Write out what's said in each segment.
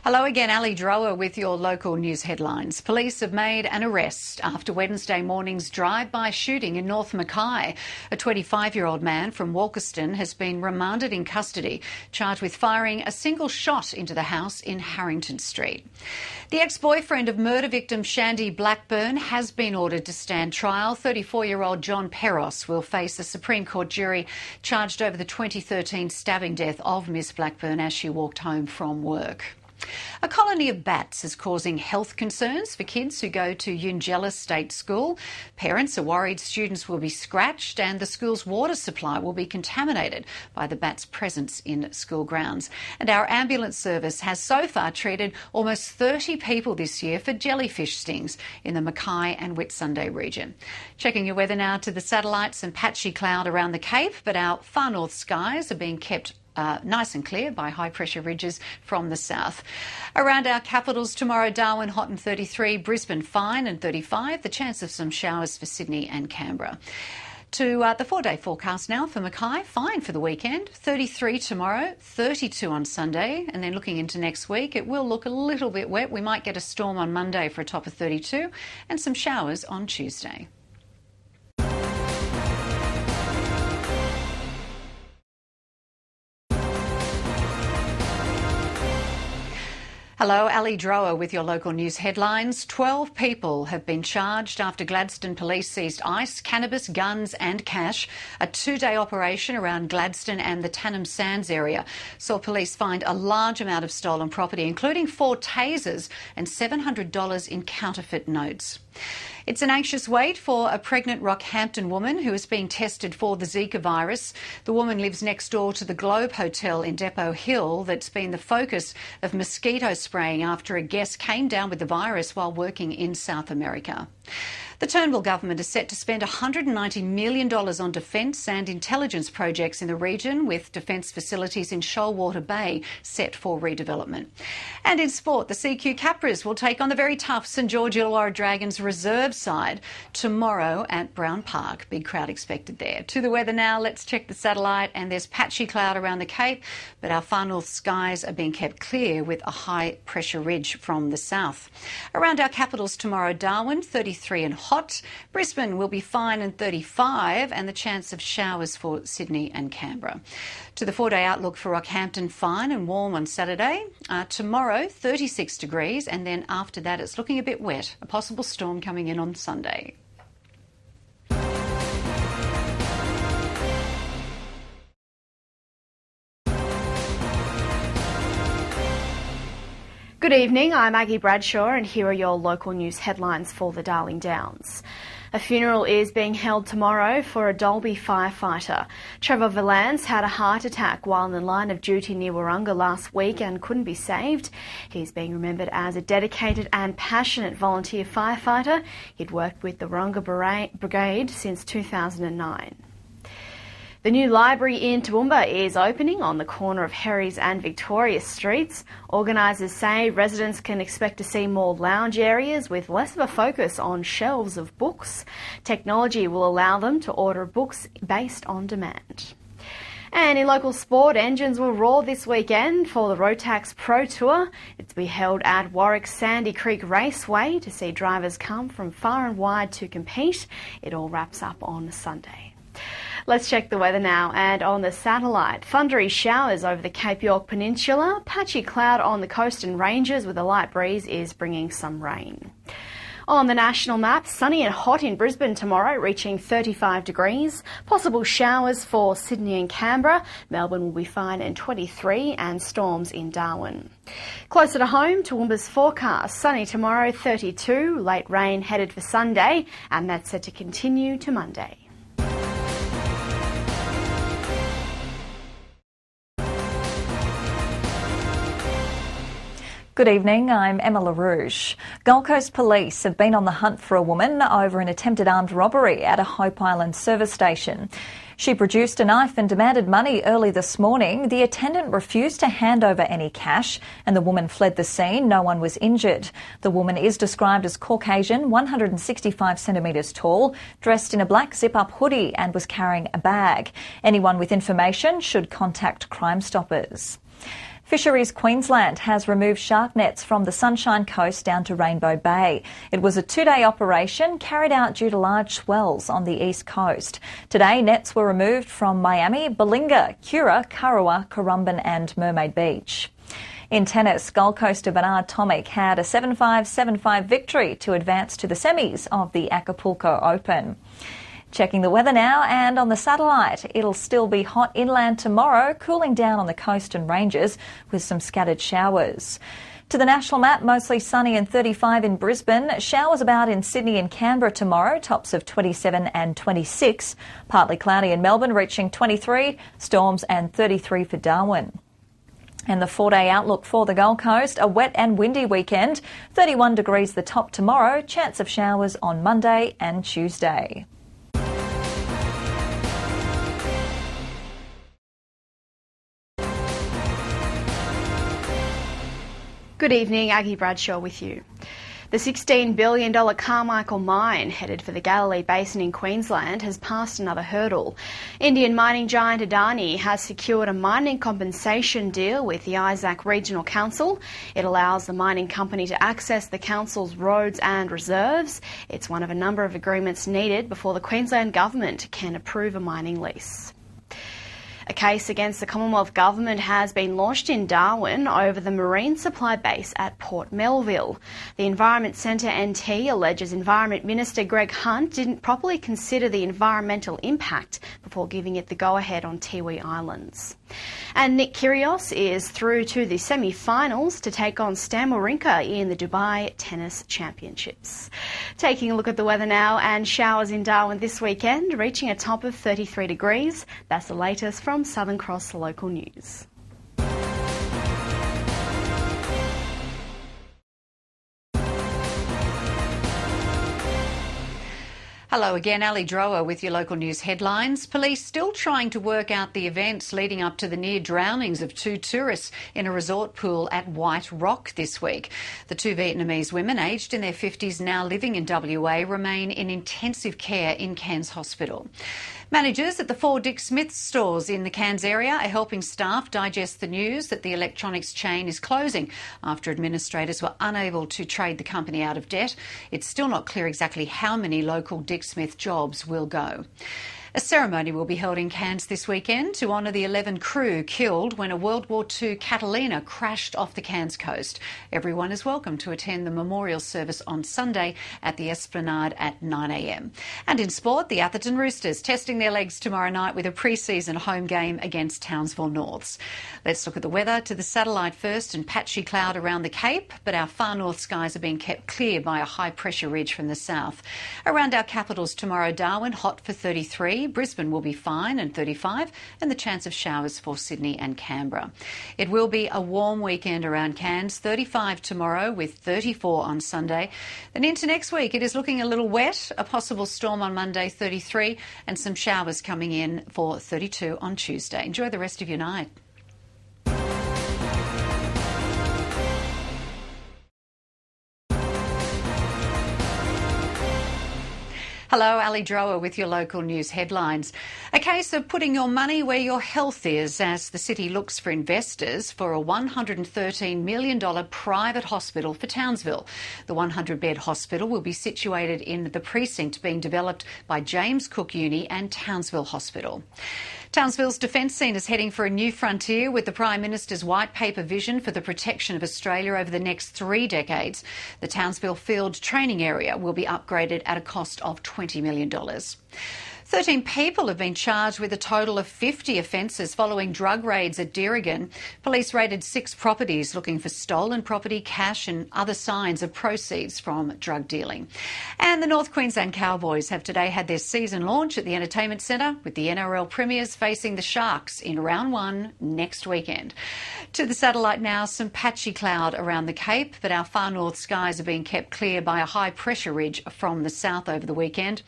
Hello again, Ali Drower with your local news headlines. Police have made an arrest after Wednesday morning's drive-by shooting in North Mackay. A 25-year-old man from Walkerston has been remanded in custody, charged with firing a single shot into the house in Harrington Street. The ex-boyfriend of murder victim Shandy Blackburn has been ordered to stand trial. 34-year-old John Peros will face a Supreme Court jury charged over the 2013 stabbing death of Miss Blackburn as she walked home from work. A colony of bats is causing health concerns for kids who go to Eungella State School. Parents are worried students will be scratched and the school's water supply will be contaminated by the bats' presence in school grounds. And our ambulance service has so far treated almost 30 people this year for jellyfish stings in the Mackay and Whitsunday region. Checking your weather now to the satellites and patchy cloud around the Cape, but our far north skies are being kept nice and clear by high-pressure ridges from the south. Around our capitals tomorrow, Darwin hot and 33, Brisbane fine and 35, the chance of some showers for Sydney and Canberra. To the 4-day forecast now for Mackay, fine for the weekend, 33 tomorrow, 32 on Sunday, and then looking into next week, it will look a little bit wet. We might get a storm on Monday for a top of 32 and some showers on Tuesday. Hello, Ali Drower with your local news headlines. 12 people have been charged after Gladstone police seized ice, cannabis, guns and cash. A 2-day operation around Gladstone and the Tannum Sands area saw police find a large amount of stolen property, including 4 tasers and $700 in counterfeit notes. It's an anxious wait for a pregnant Rockhampton woman who is being tested for the Zika virus. The woman lives next door to the Globe Hotel in Depot Hill that's been the focus of mosquito spraying after a guest came down with the virus while working in South America. The Townsville government is set to spend $190 million on defence and intelligence projects in the region, with defence facilities in Shoalwater Bay set for redevelopment. And in sport, the CQ Capras will take on the very tough St George Illawarra Dragons reserve side tomorrow at Brown Park. Big crowd expected there. To the weather now, let's check the satellite, and there's patchy cloud around the Cape, but our far north skies are being kept clear with a high pressure ridge from the south. Around our capitals tomorrow, Darwin 33 and hot. Brisbane will be fine and 35, and the chance of showers for Sydney and Canberra. To the 4-day outlook for Rockhampton, fine and warm on Saturday. Tomorrow, 36 degrees, and then after that it's looking a bit wet. A possible storm coming in on Sunday. Good evening, I'm Aggie Bradshaw and here are your local news headlines for the Darling Downs. A funeral is being held tomorrow for a Dalby firefighter. Trevor Valance had a heart attack while in the line of duty near Warunga last week and couldn't be saved. He's being remembered as a dedicated and passionate volunteer firefighter. He'd worked with the Warunga Brigade since 2009. The new library in Toowoomba is opening on the corner of Herries and Victoria Streets. Organisers say residents can expect to see more lounge areas with less of a focus on shelves of books. Technology will allow them to order books based on demand. And in local sport, engines will roar this weekend for the Rotax Pro Tour. It's to be held at Warwick's Sandy Creek Raceway to see drivers come from far and wide to compete. It all wraps up on Sunday. Let's check the weather now, and on the satellite, thundery showers over the Cape York Peninsula, patchy cloud on the coast and ranges with a light breeze is bringing some rain. On the national map, sunny and hot in Brisbane tomorrow, reaching 35 degrees. Possible showers for Sydney and Canberra. Melbourne will be fine and 23, and storms in Darwin. Closer to home, Toowoomba's forecast. Sunny tomorrow, 32, late rain headed for Sunday, and that's set to continue to Monday. Good evening, I'm Emma Larouche. Gold Coast Police have been on the hunt for a woman over an attempted armed robbery at a Hope Island service station. She produced a knife and demanded money early this morning. The attendant refused to hand over any cash and the woman fled the scene. No one was injured. The woman is described as Caucasian, 165 centimetres tall, dressed in a black zip-up hoodie and was carrying a bag. Anyone with information should contact Crime Stoppers. Fisheries Queensland has removed shark nets from the Sunshine Coast down to Rainbow Bay. It was a 2-day operation carried out due to large swells on the east coast. Today, nets were removed from Miami, Balinga, Cura, Kurrawa, Currumbin and Mermaid Beach. In tennis, Gold Coaster Bernard Tomic had a 7-5, 7-5 victory to advance to the semis of the Acapulco Open. Checking the weather now, and on the satellite, it'll still be hot inland tomorrow, cooling down on the coast and ranges with some scattered showers. To the national map, mostly sunny and 35 in Brisbane. Showers about in Sydney and Canberra tomorrow, tops of 27 and 26. Partly cloudy in Melbourne, reaching 23, storms and 33 for Darwin. And the 4-day outlook for the Gold Coast, a wet and windy weekend. 31 degrees the top tomorrow, chance of showers on Monday and Tuesday. Good evening, Aggie Bradshaw with you. The $16 billion Carmichael mine, headed for the Galilee Basin in Queensland, has passed another hurdle. Indian mining giant Adani has secured a mining compensation deal with the Isaac Regional Council. It allows the mining company to access the council's roads and reserves. It's one of a number of agreements needed before the Queensland Government can approve a mining lease. A case against the Commonwealth Government has been launched in Darwin over the Marine Supply Base at Port Melville. The Environment Centre NT alleges Environment Minister Greg Hunt didn't properly consider the environmental impact before giving it the go-ahead on Tiwi Islands. And Nick Kyrgios is through to the semi-finals to take on Stan Wawrinka in the Dubai Tennis Championships. Taking a look at the weather now, and showers in Darwin this weekend, reaching a top of 33 degrees. That's the latest from Southern Cross Local News. Hello again, Ali Drower with your local news headlines. Police still trying to work out the events leading up to the near drownings of 2 tourists in a resort pool at White Rock this week. The 2 Vietnamese women, aged in their 50s, now living in WA, remain in intensive care in Cairns Hospital. Managers at the 4 Dick Smith stores in the Cairns area are helping staff digest the news that the electronics chain is closing after administrators were unable to trade the company out of debt. It's still not clear exactly how many local Dick Smith jobs will go. A ceremony will be held in Cairns this weekend to honour the 11 crew killed when a World War II Catalina crashed off the Cairns coast. Everyone is welcome to attend the memorial service on Sunday at the Esplanade at 9 a.m. And in sport, the Atherton Roosters testing their legs tomorrow night with a pre-season home game against Townsville Norths. Let's look at the weather. To the satellite first, and patchy cloud around the Cape, but our far north skies are being kept clear by a high pressure ridge from the south. Around our capitals tomorrow, Darwin hot for 33. Brisbane will be fine and 35, and the chance of showers for Sydney and Canberra. It will be a warm weekend around Cairns, 35 tomorrow with 34 on Sunday. Then into next week, it is looking a little wet, a possible storm on Monday, 33, and some showers coming in for 32 on Tuesday. Enjoy the rest of your night. Hello, Ali Drower with your local news headlines. A case of putting your money where your health is as the city looks for investors for a $113 million private hospital for Townsville. The 100-bed hospital will be situated in the precinct being developed by James Cook Uni and Townsville Hospital. Townsville's defence scene is heading for a new frontier with the Prime Minister's white paper vision for the protection of Australia over the next 3 decades. The Townsville Field Training Area will be upgraded at a cost of $20 million. 13 people have been charged with a total of 50 offences following drug raids at Deerigan. Police raided 6 properties looking for stolen property, cash and other signs of proceeds from drug dealing. And the North Queensland Cowboys have today had their season launch at the Entertainment Centre, with the NRL Premiers facing the Sharks in round 1 next weekend. To the satellite now, some patchy cloud around the Cape, but our far north skies are being kept clear by a high pressure ridge from the south over the weekend.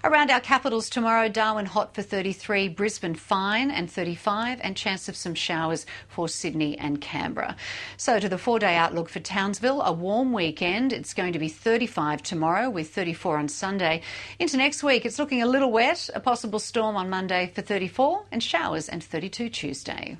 Around our capitals tomorrow, Darwin hot for 33, Brisbane fine and 35, and chance of some showers for Sydney and Canberra. So to the 4-day outlook for Townsville, a warm weekend. It's going to be 35 tomorrow with 34 on Sunday. Into next week, it's looking a little wet, a possible storm on Monday for 34, and showers and 32 Tuesday.